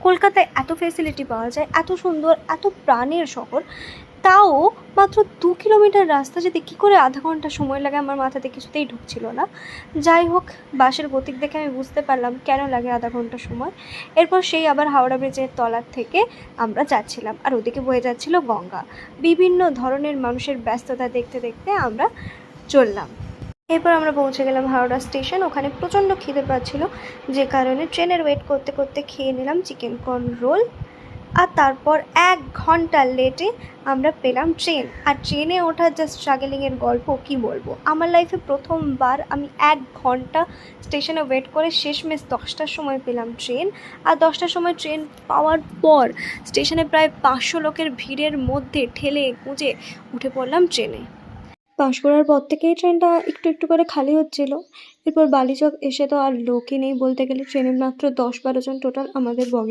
কলকাতায় এত ফেসিলিটি পাওয়া যায়, এত সুন্দর, এত প্রাণের শহর, তাও মাত্র 2 কিলোমিটার রাস্তা যেতে কী করে আধা ঘন্টা সময় লাগে আমার মাথাতে কিছুতেই ঢুকছিল না। যাই হোক, বাসের গতিক দেখে আমি বুঝতে পারলাম কেন লাগে আধা ঘন্টা সময়। এরপর সেই আবার হাওড়া ব্রিজের তলার থেকে আমরা যাচ্ছিলাম, আর ওদিকে বয়ে যাচ্ছিল গঙ্গা। বিভিন্ন ধরনের মানুষের ব্যস্ততা দেখতে দেখতে আমরা চললাম। এরপর আমরা পৌঁছে গেলাম হাওড়া স্টেশন। ওখানে প্রচণ্ড খিদে পাচ্ছিল, যে কারণে ট্রেনের ওয়েট করতে করতে খেয়ে নিলাম চিকেন কর্ন রোল। আর তারপর 1 ঘন্টা লেটে আমরা পেলাম ট্রেন। আর ট্রেনে ওঠার যা স্ট্রাগলিংয়ের গল্প কী বলবো। আমার লাইফে প্রথমবার আমি 1 ঘন্টা স্টেশনে ওয়েট করে শেষমেশ 10টার সময় পেলাম ট্রেন। আর 10টার সময় ট্রেন পাওয়ার পর স্টেশনে প্রায় 500 লোকের ভিড়ের মধ্যে ঠেলে গুঁজে উঠে পড়লাম ট্রেনে। পাঁশকুড়ার পর থেকেই ট্রেনটা একটু একটু করে খালি হচ্ছিল। এরপর বালিচক এসে তো আর লোকই নেই বলতে গেলে। ট্রেনে মাত্র 10-12 জন টোটাল আমাদের বগি।